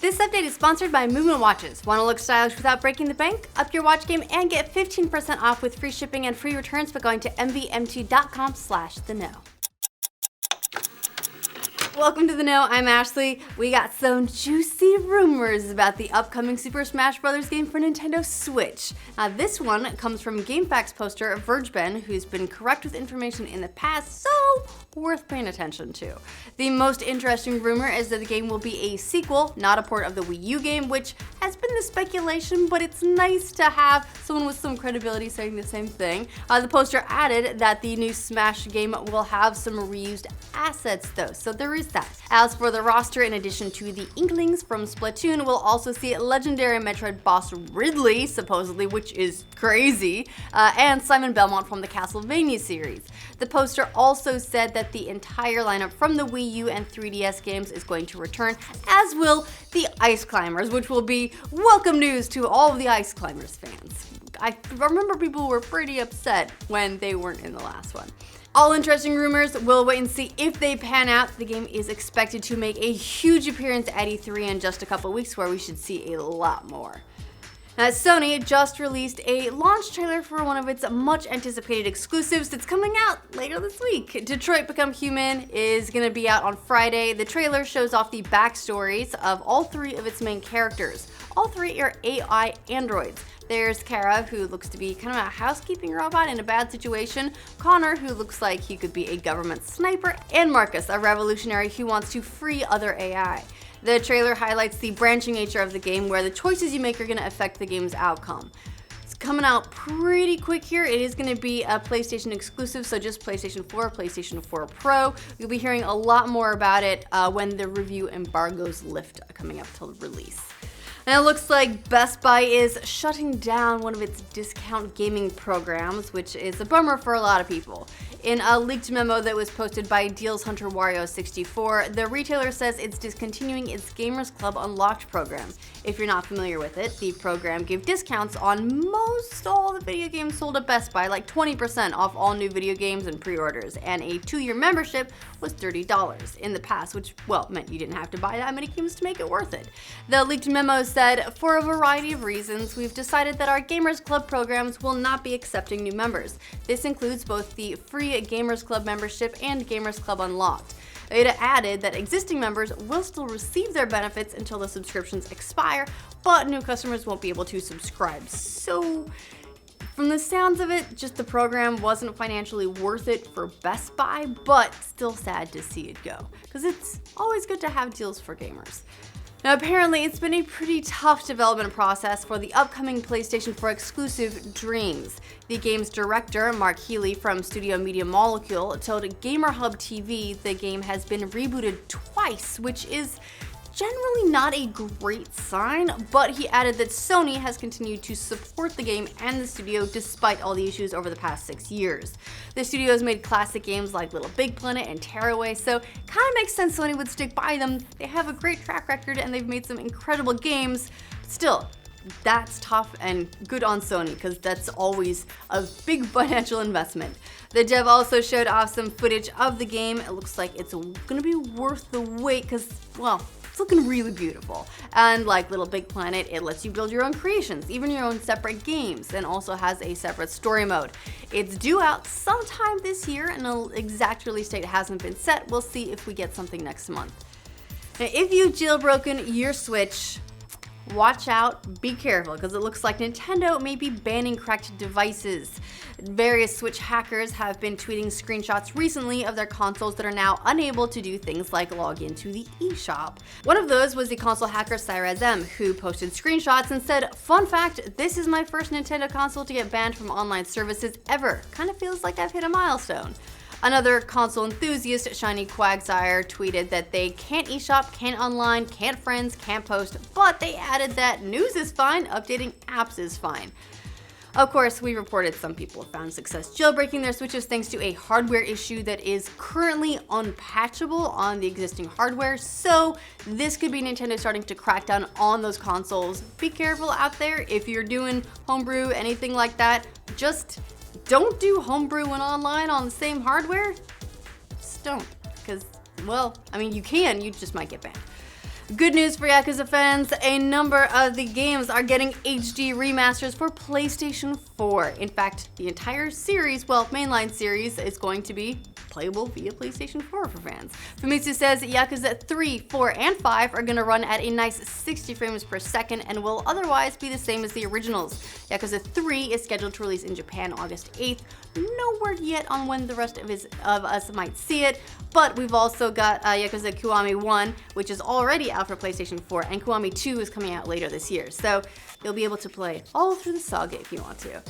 This update is sponsored by Movement Watches. Want to look stylish without breaking the bank? Up your watch game and get 15% off with free shipping and free returns by going to mvmt.com/theknow. Welcome to The Know, I'm Ashley. We got some juicy rumors about the upcoming Super Smash Bros. Game for Nintendo Switch. Now this one comes from GameFAQs poster VergeBen, who's been correct with information in the past, so worth paying attention to. The most interesting rumor is that the game will be a sequel, not a port of the Wii U game, which has been the speculation, but it's nice to have someone with some credibility saying the same thing. The poster added that the new Smash game will have some reused assets though, so there is that. As for the roster, in addition to the Inklings from Splatoon, we'll also see legendary Metroid boss Ridley, supposedly, which is crazy, and Simon Belmont from the Castlevania series. The poster also said that the entire lineup from the Wii U and 3DS games is going to return, as will the Ice Climbers, which will be welcome news to all of the Ice Climbers fans. I remember people were pretty upset when they weren't in the last one. All interesting rumors, we'll wait and see if they pan out. The game is expected to make a huge appearance at E3 in just a couple weeks, where we should see a lot more. Now, Sony just released a launch trailer for one of its much anticipated exclusives that's coming out later this week. Detroit Become Human is going to be out on Friday. The trailer shows off the backstories of all three of its main characters. All three are AI androids. There's Kara, who looks to be kind of a housekeeping robot in a bad situation, Connor, who looks like he could be a government sniper, and Marcus, a revolutionary who wants to free other AI. The trailer highlights the branching nature of the game, where the choices you make are going to affect the game's outcome. It's coming out pretty quick here. It is going to be a PlayStation exclusive, so just PlayStation 4, PlayStation 4 Pro. You'll be hearing a lot more about it when the review embargoes lift coming up till release. And it looks like Best Buy is shutting down one of its discount gaming programs, which is a bummer for a lot of people. In a leaked memo that was posted by Deals Hunter Wario 64, the retailer says it's discontinuing its Gamers Club Unlocked program. If you're not familiar with it, the program gave discounts on most all the video games sold at Best Buy, like 20% off all new video games and pre-orders, and a 2-year membership was $30 in the past, which, well, meant you didn't have to buy that many games to make it worth it. The leaked memo said, "For a variety of reasons, we've decided that our Gamers Club programs will not be accepting new members. This includes both the free Gamers Club membership and Gamers Club Unlocked." It added that existing members will still receive their benefits until the subscriptions expire, but new customers won't be able to subscribe. So, from the sounds of it, just the program wasn't financially worth it for Best Buy, but still sad to see it go, because it's always good to have deals for gamers. Now, apparently, it's been a pretty tough development process for the upcoming PlayStation 4 exclusive Dreams. The game's director, Mark Healy from Studio Media Molecule, told GamerHub TV the game has been rebooted twice, which is generally not a great sign, but he added that Sony has continued to support the game and the studio despite all the issues over the past 6 years. The studio has made classic games like Little Big Planet and Tearaway, so kind of makes sense Sony would stick by them. They have a great track record and they've made some incredible games. Still, that's tough, and good on Sony, because that's always a big financial investment. The dev also showed off some footage of the game. It looks like it's gonna be worth the wait, because, well, it's looking really beautiful. And like Little Big Planet, it lets you build your own creations, even your own separate games, and also has a separate story mode. It's due out sometime this year, and an exact release date hasn't been set. We'll see if we get something next month. Now, if you've jailbroken your Switch, watch out, be careful, because it looks like Nintendo may be banning cracked devices. Various Switch hackers have been tweeting screenshots recently of their consoles that are now unable to do things like log into the eShop. One of those was the console hacker Cyrez, who posted screenshots and said, "Fun fact, this is my first Nintendo console to get banned from online services ever. Kind of feels like I've hit a milestone." Another console enthusiast, Shiny Quagsire, tweeted that they can't eShop, can't online, can't friends, can't post, but they added that news is fine, updating apps is fine. Of course, we reported some people found success jailbreaking their Switches thanks to a hardware issue that is currently unpatchable on the existing hardware, so this could be Nintendo starting to crack down on those consoles. Be careful out there if you're doing homebrew, anything like that. Just don't do homebrew and online on the same hardware. Just don't, because, well, I mean, you can, you just might get banned. Good news for Yakuza fans, a number of the games are getting HD remasters for PlayStation 4. In fact, the entire series, well, mainline series, is going to be playable via PlayStation 4 for fans. Famitsu says Yakuza 3, 4, and 5 are going to run at a nice 60 frames per second and will otherwise be the same as the originals. Yakuza 3 is scheduled to release in Japan August 8th. No word yet on when the rest of us might see it, but we've also got Yakuza Kiwami 1, which is already out for PlayStation 4, and Kiwami 2 is coming out later this year, so you'll be able to play all through the saga if you want to.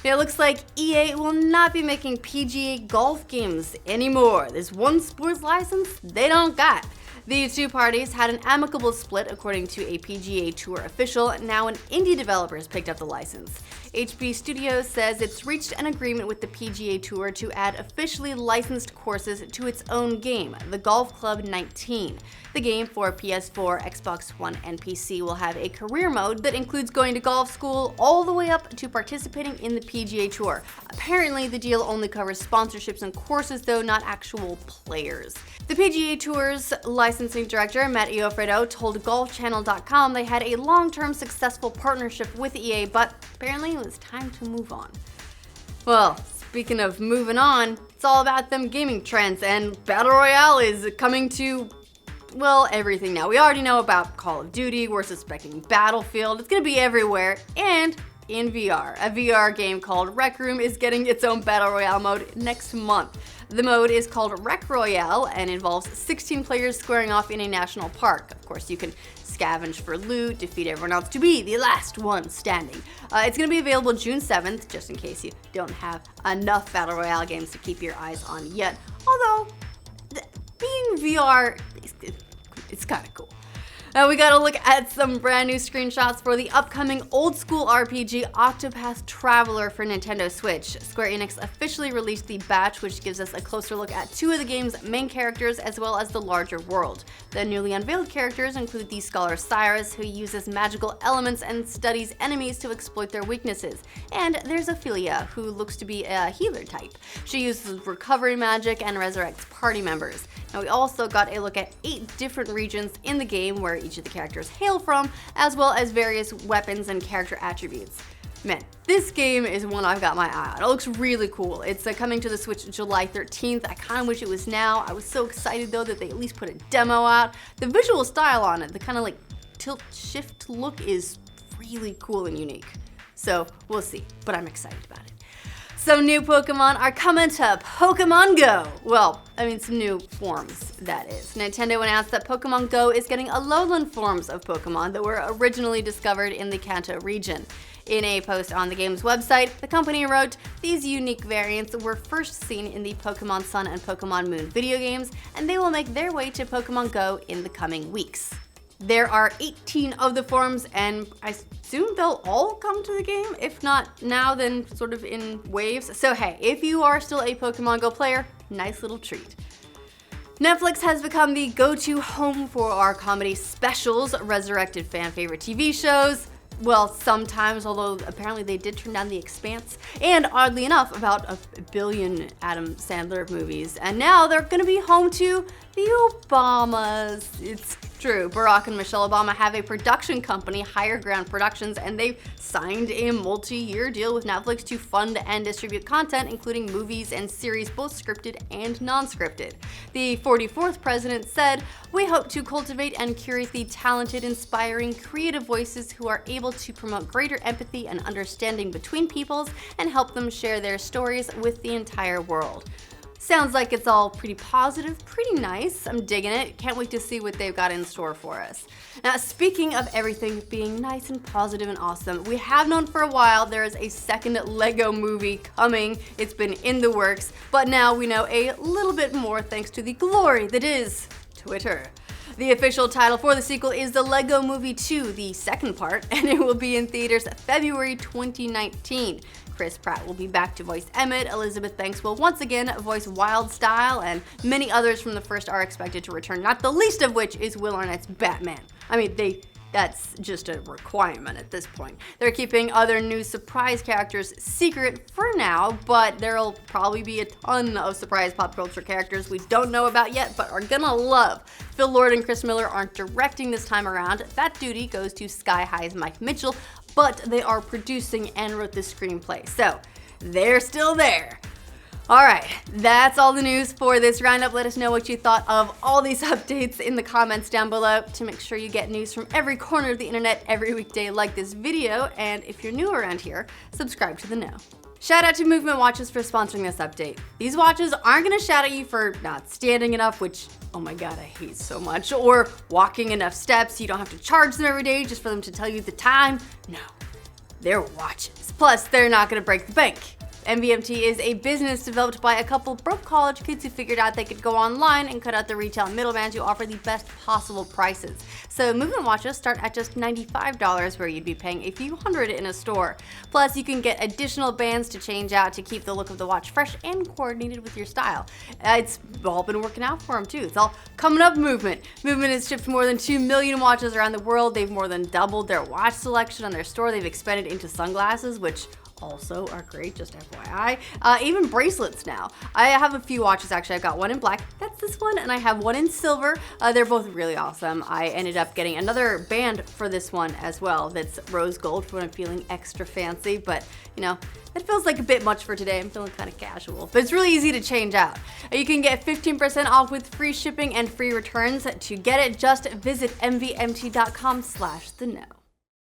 It looks like EA will not be making PGA golf games anymore. There's one sports license they don't got. The two parties had an amicable split according to a PGA Tour official. Now an indie developer has picked up the license. HB Studios says it's reached an agreement with the PGA Tour to add officially licensed courses to its own game, the Golf Club 19. The game for PS4, Xbox One, and PC will have a career mode that includes going to golf school all the way up to participating in the PGA Tour. Apparently, the deal only covers sponsorships and courses, though not actual players. The PGA Tour's licensing director, Matt Iofredo, told GolfChannel.com they had a long-term successful partnership with EA, but apparently it was time to move on. Well, speaking of moving on, it's all about them gaming trends, and Battle Royale is coming to, well, everything now. We already know about Call of Duty, we're suspecting Battlefield, it's gonna be everywhere, and in VR. A VR game called Rec Room is getting its own Battle Royale mode next month. The mode is called Rec Royale and involves 16 players squaring off in a national park. Of course, you can scavenge for loot, defeat everyone else to be the last one standing. It's going to be available June 7th, just in case you don't have enough Battle Royale games to keep your eyes on yet. Although, being VR, it's kind of cool. Now we gotta look at some brand new screenshots for the upcoming old school RPG Octopath Traveler for Nintendo Switch. Square Enix officially released the batch, which gives us a closer look at two of the game's main characters as well as the larger world. The newly unveiled characters include the scholar Cyrus, who uses magical elements and studies enemies to exploit their weaknesses. And there's Ophelia, who looks to be a healer type. She uses recovery magic and resurrects party members. Now we also got a look at 8 different regions in the game where each of the characters hail from, as well as various weapons and character attributes. Man, this game is one I've got my eye on. It looks really cool. It's coming to the Switch July 13th. I kind of wish it was now. I was so excited though that they at least put a demo out. The visual style on it, the kind of like tilt shift look, is really cool and unique. So we'll see, but I'm excited about it. Some new Pokemon are coming to Pokemon Go. Well, I mean some new forms, that is. Nintendo announced that Pokemon Go is getting ALOLAN forms of Pokemon that were originally discovered in the Kanto region. In a post on the game's website, the company wrote, "These unique variants were first seen in the Pokemon Sun and Pokemon Moon video games, and they will make their way to Pokemon Go in the coming weeks." There are 18 of the forms, and I assume they'll all come to the game. If not now, then sort of in waves. So hey, if you are still a Pokemon Go player, nice little treat. Netflix has become the go-to home for our comedy specials, resurrected fan favorite TV shows. Well, sometimes, although apparently they did turn down The Expanse, and oddly enough, about a billion Adam Sandler movies. And now they're gonna be home to the Obamas. It's true, Barack and Michelle Obama have a production company, Higher Ground Productions, and they've signed a multi-year deal with Netflix to fund and distribute content, including movies and series, both scripted and non-scripted. The 44th president said, "We hope to cultivate and curate the talented, inspiring, creative voices who are able to promote greater empathy and understanding between peoples and help them share their stories with the entire world." Sounds like it's all pretty positive, pretty nice. I'm digging it. Can't wait to see what they've got in store for us. Now, speaking of everything being nice and positive and awesome, we have known for a while there is a second Lego movie coming. It's been in the works, but now we know a little bit more thanks to the glory that is Twitter. The official title for the sequel is The Lego Movie 2, the second part, and it will be in theaters February 2019. Chris Pratt will be back to voice Emmett, Elizabeth Banks will once again voice Wildstyle, and many others from the first are expected to return, not the least of which is Will Arnett's Batman. I mean, they That's just a requirement at this point. They're keeping other new surprise characters secret for now, but there'll probably be a ton of surprise pop culture characters we don't know about yet, but are gonna love. Phil Lord and Chris Miller aren't directing this time around. That duty goes to Sky High's Mike Mitchell, but they are producing and wrote the screenplay, so they're still there. Alright, that's all the news for this roundup. Let us know what you thought of all these updates in the comments down below. To make sure you get news from every corner of the internet every weekday, like this video, and if you're new around here, subscribe to The Know. Shout out to Movement Watches for sponsoring this update. These watches aren't gonna shout at you for not standing enough, which, oh my god, I hate so much, or walking enough steps. You don't have to charge them every day just for them to tell you the time. No, they're watches. Plus, they're not gonna break the bank. MVMT is a business developed by a couple broke college kids who figured out they could go online and cut out the retail middlemen to offer the best possible prices. So movement watches start at just $95, where you'd be paying a few hundred in a store. Plus, you can get additional bands to change out to keep the look of the watch fresh and coordinated with your style. It's all been working out for them too. It's all coming up Movement. Movement has shipped more than 2 million watches around the world. They've more than doubled their watch selection on their store. They've expanded into sunglasses, which also are great, just FYI. Even bracelets now. I have a few watches actually. I've got one in black, that's this one, and I have one in silver. They're both really awesome. I ended up getting another band for this one as well that's rose gold for when I'm feeling extra fancy, but you know, it feels like a bit much for today. I'm feeling kind of casual, but it's really easy to change out. You can get 15% off with free shipping and free returns. To get it, just visit mvmt.com/theknow.